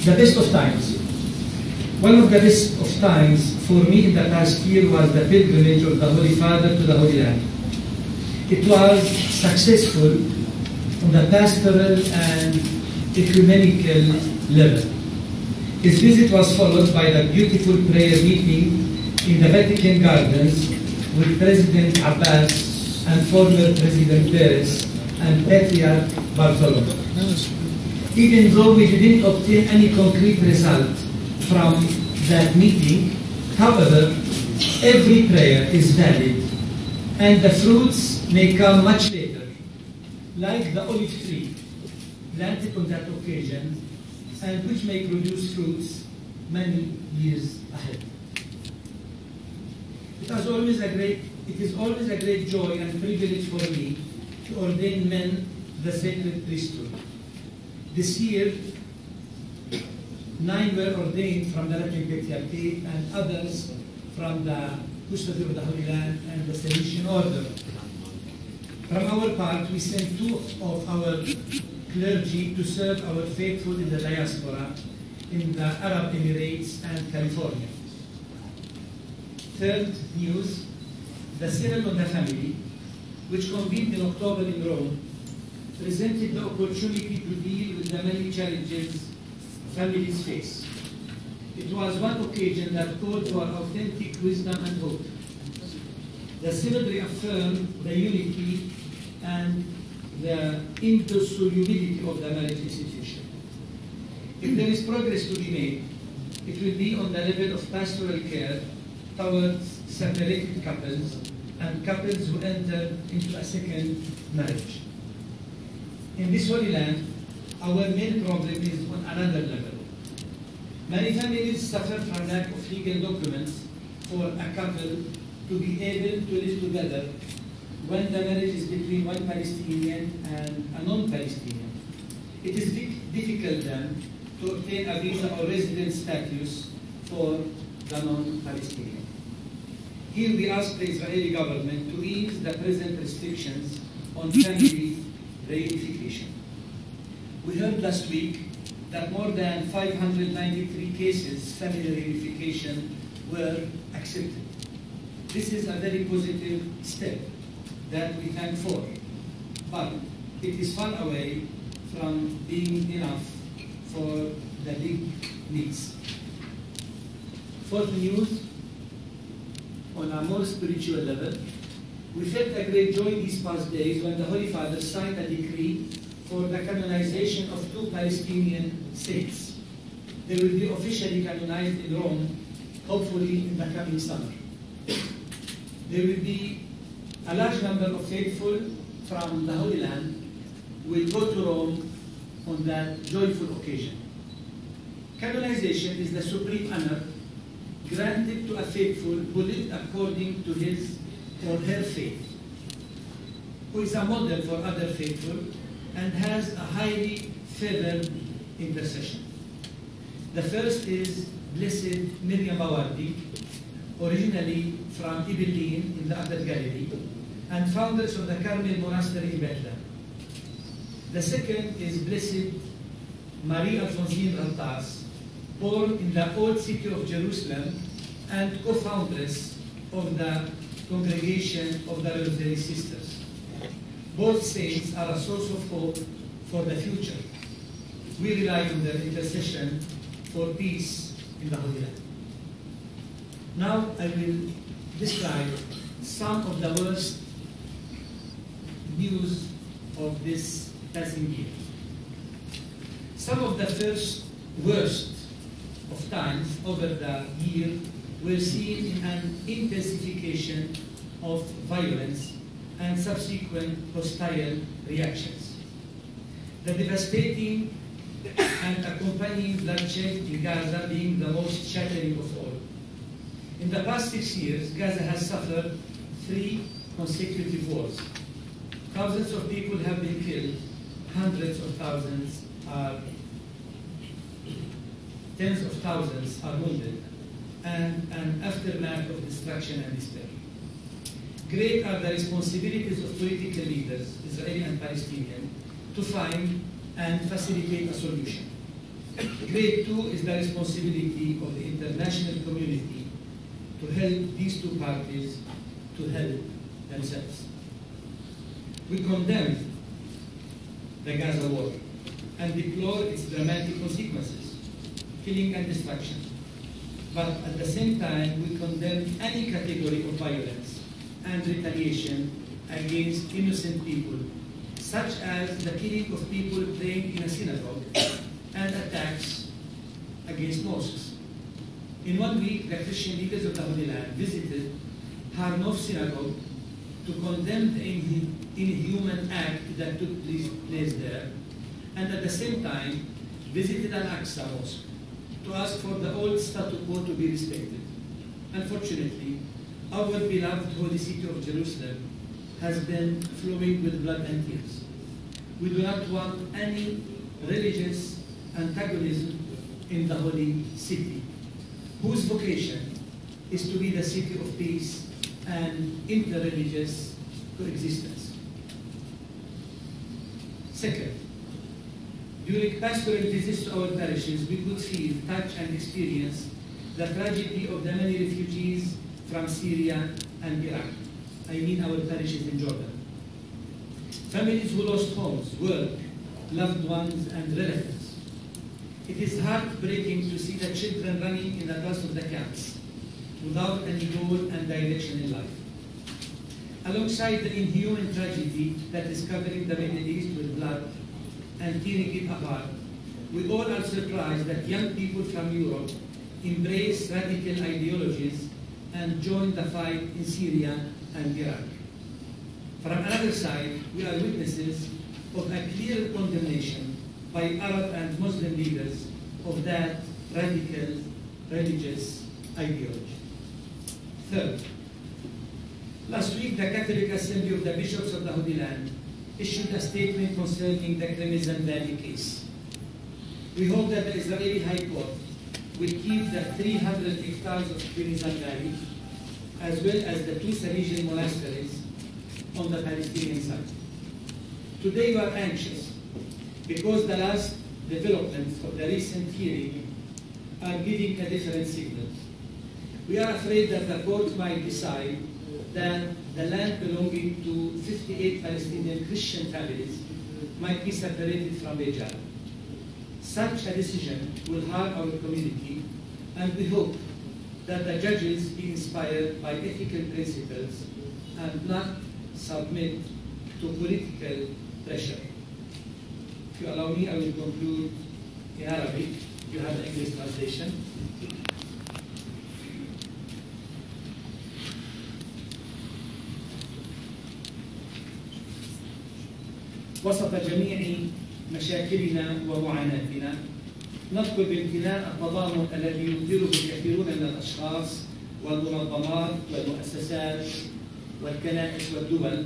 The best of times. One of the best of times for me in the past year was the pilgrimage of the Holy Father to the Holy Land. It was successful on the pastoral and ecumenical level. His visit was followed by the beautiful prayer meeting in the Vatican Gardens with President Abbas and former President Peres and Patriarch Bartholomew. Even though we didn't obtain any concrete result from that meeting, however, every prayer is valid and the fruits may come much later, like the olive tree planted on that occasion and which may produce fruits many years ahead. It is always a great joy and privilege for me to ordain men the sacred priesthood. This year, 9 were ordained from the Latin Patriarchate and others from the Custody of the Holy Land and the Salesian Order. From our part, we sent 2 of our clergy to serve our faithful in the diaspora in the Arab Emirates and California. Third news, the Synod on the Family, which convened in October in Rome, presented the opportunity to deal with the many challenges families face. It was one occasion that called for authentic wisdom and hope. The Synod reaffirmed the unity and the indissolubility of the marriage institution. If there is progress to be made, it will be on the level of pastoral care towards separated couples and couples who enter into a second marriage. In this Holy Land, our main problem is on another level. Many families suffer from lack of legal documents for a couple to be able to live together when the marriage is between one Palestinian and a non-Palestinian. It is difficult then to obtain a visa or resident status for the non-Palestinian. Here we ask the Israeli government to ease the present restrictions on family reunification. We heard last week that more than 593 cases family reunification were accepted. This is a very positive step that we thank for, but it is far away from being enough for the big needs. Fourth news, on a more spiritual level, we felt a great joy these past days when the Holy Father signed a decree for the canonization of 2 Palestinian saints. They will be officially canonized in Rome, hopefully in the coming summer. There will be a large number of faithful from the Holy Land who will go to Rome on that joyful occasion. Canonization is the supreme honor granted to a faithful who lived according to his or her faith, who is a model for other faithful and has a highly favored intercession. The first is Blessed Miriam Bawardi, originally from Ibelin in the Upper Galilee, and founders of the Carmel Monastery in Bethlehem. The second is Blessed Marie Alphonsine Rantas, born in the old city of Jerusalem and co-foundress of the Congregation of the Rosary Sisters. Both saints are a source of hope for the future. We rely on their intercession for peace in the Holy Land. Now I will describe some of the worst news of this passing year. Some of the first worst of times over the year were seen in an intensification of violence and subsequent hostile reactions. The devastating and accompanying bloodshed in Gaza being the most shattering of all. In the past 6 years, Gaza has suffered 3 consecutive wars. Thousands of people have been killed, hundreds of thousands are, tens of thousands are wounded, and an aftermath of destruction and despair. Great are the responsibilities of political leaders, Israeli and Palestinian, to find and facilitate a solution. Grade 2 is the responsibility of the international community to help these two parties to help themselves. We condemn the Gaza war and deplore its dramatic consequences, killing and destruction. But at the same time, we condemn any category of violence and retaliation against innocent people, such as the killing of people praying in a synagogue and attacks against mosques. In 1 week, the Christian leaders of the Holy Land visited Har Nof synagogue to condemn the inhuman act that took place there, and at the same time visited Al-Aqsa Mosque to ask for the old status quo to be respected. Unfortunately, our beloved holy city of Jerusalem has been flowing with blood and tears. We do not want any religious antagonism in the holy city, whose vocation is to be the city of peace and interreligious coexistence. Second, during pastoral visits to our parishes, we could feel, touch, and experience the tragedy of the many refugees from Syria and Iraq. I mean our parishes in Jordan. Families who lost homes, work, loved ones, and relatives. It is heartbreaking to see the children running in the dust of the camps without any goal and direction in life. Alongside the inhuman tragedy that is covering the Middle East with blood and tearing it apart, we all are surprised that young people from Europe embrace radical ideologies and join the fight in Syria and Iraq. From another side, we are witnesses of a clear condemnation by Arab and Muslim leaders of that radical religious ideology. Third, last week the Catholic Assembly of the Bishops of the Holy Land issued a statement concerning the Crimson Valley case. We hope that the Israeli High Court will keep the 300 hectares of Crimson Valley, as well as the 2 Salesian monasteries on the Palestinian side. Today we are anxious because the last developments of the recent hearing are giving a different signal. We are afraid that the court might decide that the land belonging to 58 Palestinian Christian families might be separated from Bejar. Such a decision will harm our community, and we hope that the judges be inspired by ethical principles and not submit to political pressure. If you allow me, I will conclude in Arabic. You have the English translation. وسط جميع مشاكلنا ومعاناتنا نذكر بامتنان التضامن الذي يظهره الكثيرون من الأشخاص والمنظمات والمؤسسات والكنائس والدول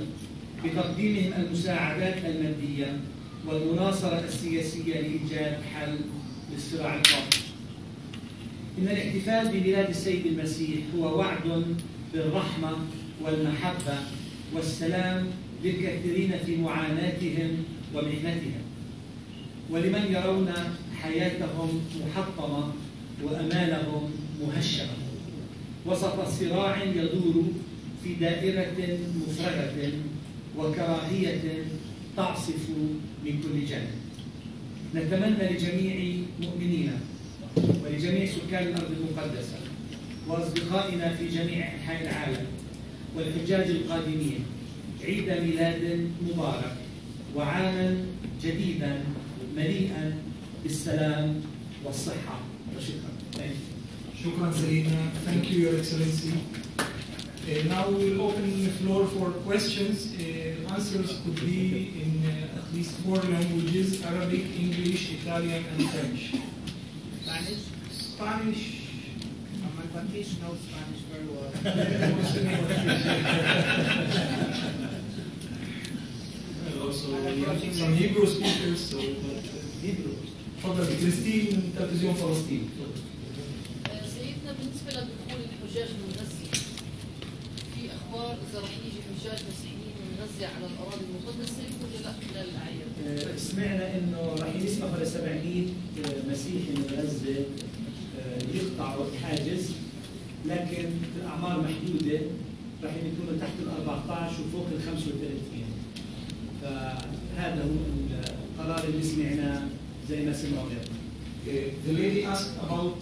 بتقديمهم المساعدات المادية والمناصرة السياسية لإيجاد حل للصراع القائم. إن الاحتفال بميلاد السيد المسيح هو وعد بالرحمة والمحبة والسلام للكثيرين في معاناتهم ومحنتهم، ولمن يرون حياتهم محطمة وأمالهم مهشمة وسط صراع يدور في دائرة مفرغة وكراهية تعصف من كل جانب. نتمنى لجميع مؤمنينا ولجميع سكان الأرض المقدسة وأصدقائنا في جميع أنحاء العالم والحجاج القادمين عيد ميلاد مبارك وعاما جديدا مليئا بالسلام والصحة وشكرا. شكرا سيدنا. Thank you, Your Excellency. Now we will open the floor for questions. Answers could be in at least 4 languages: Arabic, English, Italian, and French. Spanish? Spanish. My Patrice knows Spanish very well. Also, some Hebrew speakers. So, Hebrew. تفضل كريستين من تلفزيون فلسطين. سيدنا بالنسبة لدخول الحجاج من غزة في أخبار إذا رح يجي حجاج مسيحيين من توزع على الأراضي المقدسة ولا لا خلال الأعياد؟ سمعنا انه راح يسمحوا ل 700 مسيحي من غزه يقطعوا الحاجز، لكن الاعمار محدوده، راح يكونوا تحت ال 14 وفوق ال 35. فهذا هو القرار اللي سمعناه زي ما سمعوا غيرنا. The lady asked about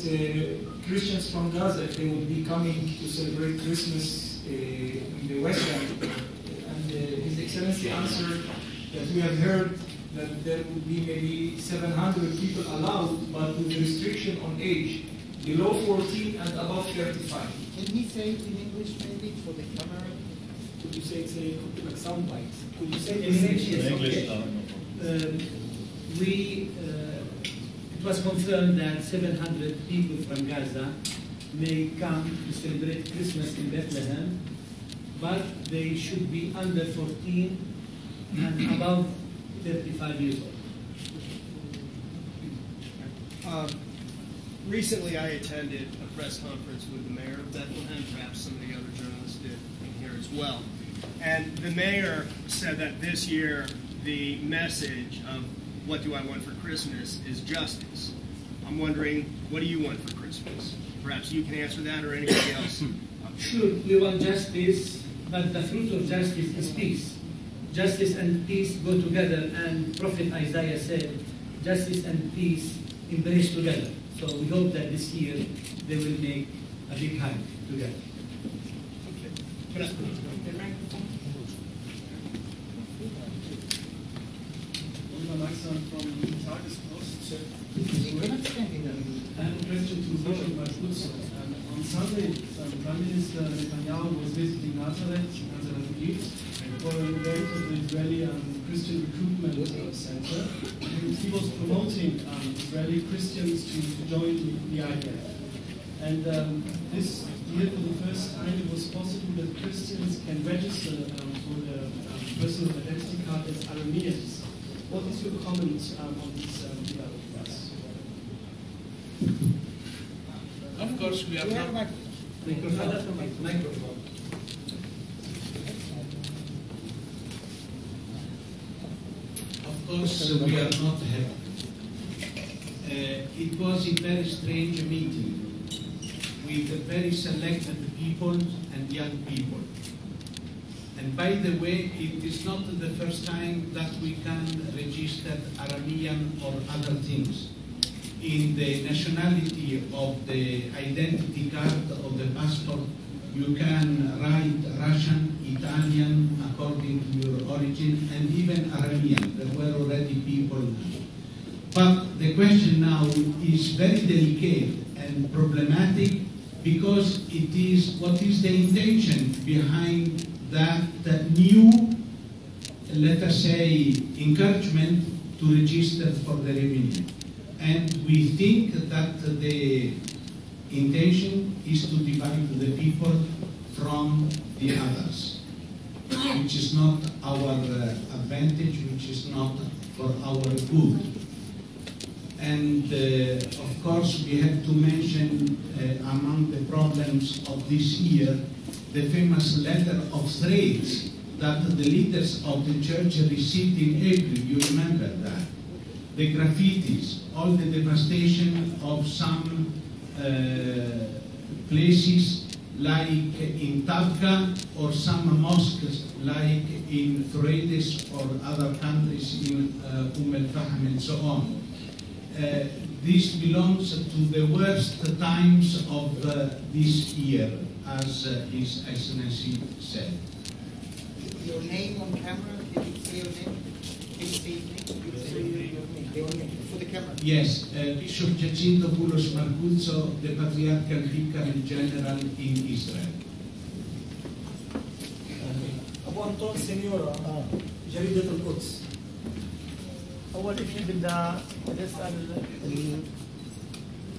Christians from Gaza if they would be coming to celebrate Christmas in the West Bank, and His Excellency answered that we have heard that there would be maybe 700 people allowed, but with restriction on age, below 14 and above 35. Can he say it in English maybe for the camera? Could you say it's like sound bites? Could you say In English? Yes, okay. It was confirmed that 700 people from Gaza may come to celebrate Christmas in Bethlehem, but they should be under 14 and above 35 years old. Recently, I attended a press conference with the mayor of Bethlehem. Perhaps some of the other journalists did in here as well. And the mayor said that this year the message of what do I want for Christmas is justice. I'm wondering, what do you want for Christmas? Perhaps you can answer that or anybody else. Sure, we want justice, but the fruit of justice is peace. Justice and peace go together, and Prophet Isaiah said, justice and peace embrace together. So we hope that this year they will make a big hug together. From Tagespost. I have a question to Bishop Marcuzzo. On Sunday, Prime Minister Netanyahu was visiting Nazareth as a refugee for an event of the Israeli Christian Recruitment Center. And he was promoting Israeli Christians to join the IDF. And this year, for the first time, it was possible that Christians can register for the personal identity card as Arameans. What is your comment on these developments? Of course, we are not. Microphone. Of course, we are not happy. It was a very strange meeting with very selected people and young people. And by the way, it is not the first time that we can register Aramean or other things. In the nationality of the identity card of the passport, you can write Russian, Italian, according to your origin, and even Aramean. There were already people. But the question now is very delicate and problematic because it is what is the intention behind that new, let us say, encouragement to register for the reunion. And we think that the intention is to divide the people from the others, which is not our advantage, which is not for our good. And of course, we have to mention among the problems of this year, the famous letter of threats that the leaders of the church received in April. You remember that. The graffitis, all the devastation of some places like in Tabqa or some mosques like in Thraedes or other countries in al-Fahm and so on. This belongs to the worst times of this year, as His Excellency said. Your name on camera? Can you say your name? Can you say your name? For the camera. Yes, Bishop Giacinto Poulos Marcuzzo, the Patriarchal Vicar General in Israel. أبو أنطون سينيورا جريدة القدس. أول شيء بدنا نسأل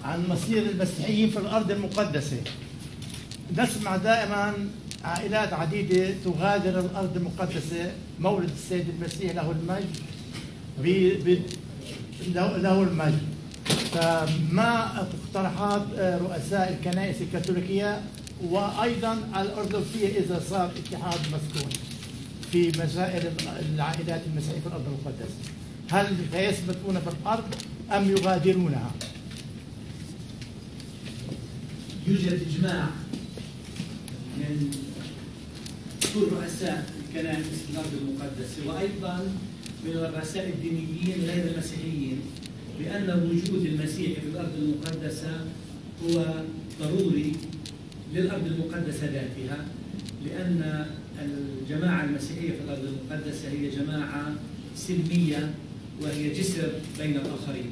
عن مصير المسيحيين في الأرض المقدسة. نسمع دائما عائلات عديدة تغادر الأرض المقدسة مولد السيد المسيح له المجد له المجد. فما مقترحات رؤساء الكنائس الكاثوليكية وأيضا الأرثوذكسية إذا صار اتحاد مسكون؟ في مسائل العائلات المسيحية في الأرض المقدسة؟ هل سيثبتون في الأرض أم يغادرونها؟ يوجد إجماع من كل رؤساء الكنائس في الأرض المقدسة وأيضا من الرؤساء الدينيين غير المسيحيين بأن وجود المسيح في الأرض المقدسة هو ضروري للأرض المقدسة ذاتها، لأن الجماعة المسيحية في الأرض المقدسة هي جماعة سلمية وهي جسر بين الآخرين،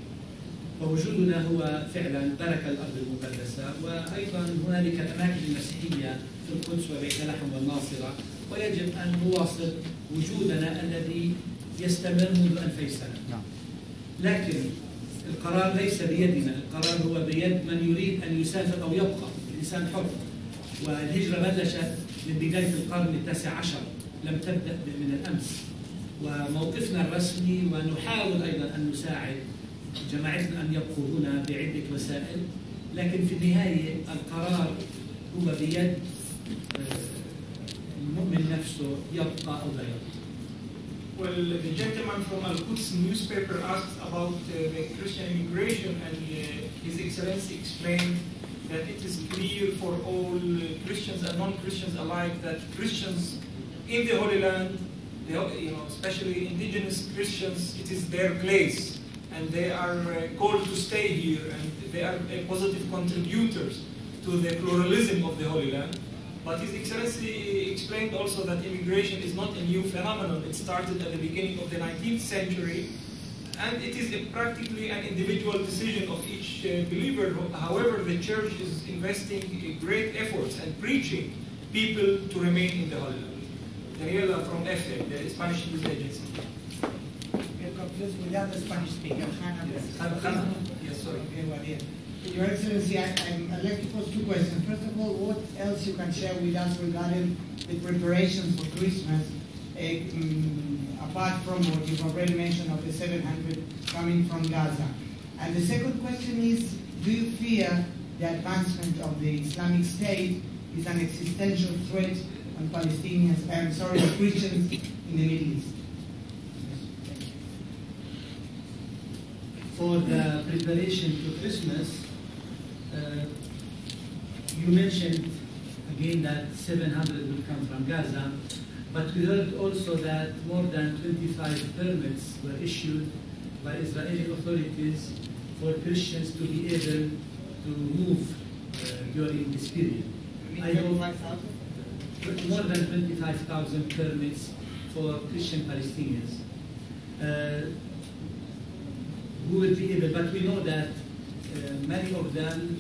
ووجودنا هو فعلا بركة الأرض المقدسة. وأيضا هنالك الأماكن المسيحية في القدس وبيت لحم والناصرة، ويجب أن نواصل وجودنا الذي يستمر منذ 2000 سنة. لكن القرار ليس بيدنا، القرار هو بيد من يريد أن يسافر أو يبقى. الإنسان حر، والهجرة بلشت من بداية القرن التاسع عشر، لم تبدأ من الأمس. وموقفنا الرسمي ونحاول أيضا أن نساعد جماعتنا أن يبقوا هنا بعدة وسائل، لكن في النهاية القرار هو بيد المؤمن نفسه يبقى أو لا يبقى. Well, the gentleman from Al-Quds newspaper asked about the Christian immigration, and His Excellency explained that it is clear for all Christians and non-Christians alike that Christians in the Holy Land, especially indigenous Christians, it is their place, and they are called to stay here, and they are positive contributors to the pluralism of the Holy Land. But His Excellency explained also that immigration is not a new phenomenon. It started at the beginning of the 19th century, and it is practically an individual decision of each believer. However, the Church is investing great efforts and preaching people to remain in the Holy Land. Daniela from EFE, the Spanish News Agency. We have the Spanish speaker. Yes, sorry. Your Excellency, I'd like to pose two questions. First of all, what else you can share with us regarding the preparations for Christmas, apart from what you've already mentioned of the 700 coming from Gaza? And the second question is, do you fear the advancement of the Islamic State is an existential threat on Palestinians, Christians in the Middle East? For the preparation to Christmas, you mentioned again that 700 will come from Gaza, but we heard also that more than 25 permits were issued by Israeli authorities for Christians to be able to move during this period. I know more than 25,000 permits for Christian Palestinians. We will be able, but we know that many of them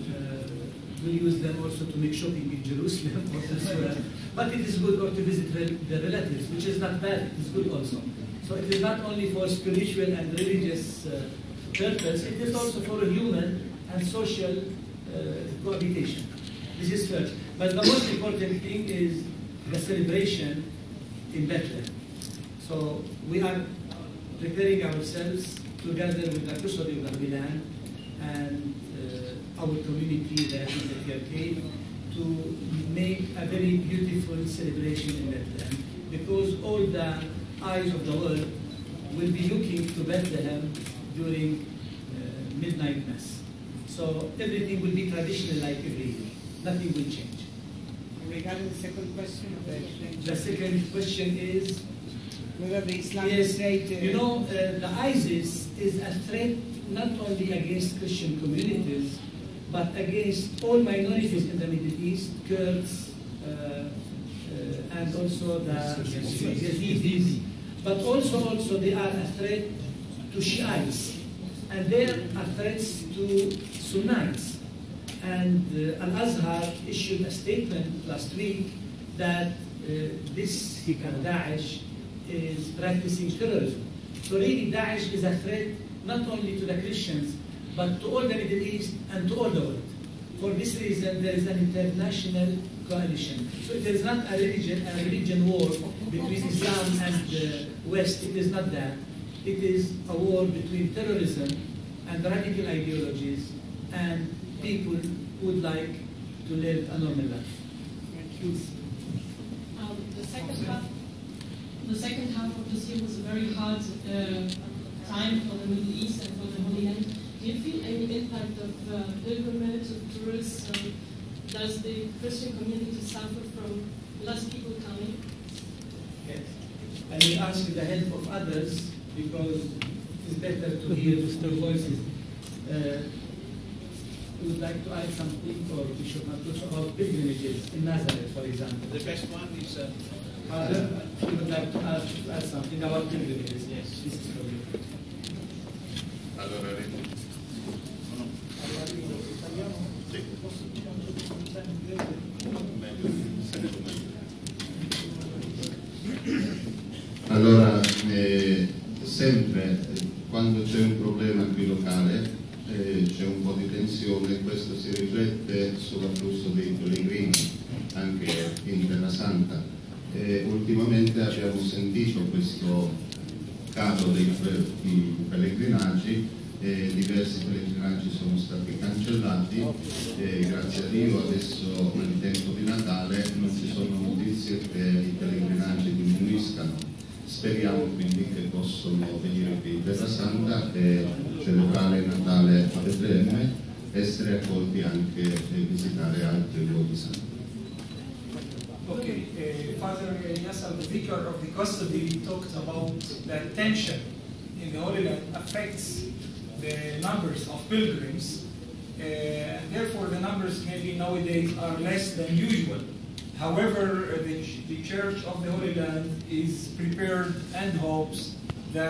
will use them also to make shopping in Jerusalem or elsewhere. But it is good or to visit their relatives, which is not bad, it is good also. So it is not only for spiritual and religious purpose, it is also for a human and social cohabitation. This is first. But the most important thing is the celebration in Bethlehem. So we are preparing ourselves together with the custody of the Holy Land and our community there in the PRK to make a very beautiful celebration in Bethlehem, because all the eyes of the world will be looking to Bethlehem during midnight mass. So everything will be traditional like every year. Nothing will change. Regarding the second question, the second question is whether the Islamic State... the ISIS is a threat not only against Christian communities, but against all minorities in the Middle East, Kurds, and also the Yazidis. But also they are a threat to Shiites, and they are threats to Sunnites. And Al-Azhar issued a statement last week that this Daesh is practicing terrorism. So really Daesh is a threat not only to the Christians, but to all the Middle East and to all the world. For this reason, there is an international coalition. So it is not a religion war between Islam and the West. It is not that. It is a war between terrorism and radical ideologies and people who would like to live a normal life. The second part? the second half of this year was a very hard time for the Middle East and for the Holy Land. Do you feel any impact of pilgrimage, of tourists? Does the Christian community suffer from less people coming? Yes. I will ask with the help of others because it is better to hear the voices. We would like to add something for Bishop Marcus about pilgrimages in Nazareth, for example. The best one is... We would like to add something about pilgrimages. Yes, this is for you. Allora, sempre quando c'è un problema qui locale c'è un po' di tensione e questo si riflette sull'afflusso dei pellegrini anche in Terra Santa. Ultimamente abbiamo sentito questo calo dei pellegrinaggi, diversi pellegrinaggi sono stati cancellati e grazie a Dio adesso nel tempo di Natale non ci sono notizie che i pellegrinaggi diminuiscano. Speriamo quindi che possono venire qui in Terra Santa e celebrare il Natale a Betlemme, essere accolti anche e visitare altri luoghi santi. Okay, Father Yasser, the vicar of the custody, talked about the tension in the Holy Land affects the numbers of pilgrims, and therefore the numbers maybe nowadays are less than usual. However, the Church of the Holy Land is prepared and hopes that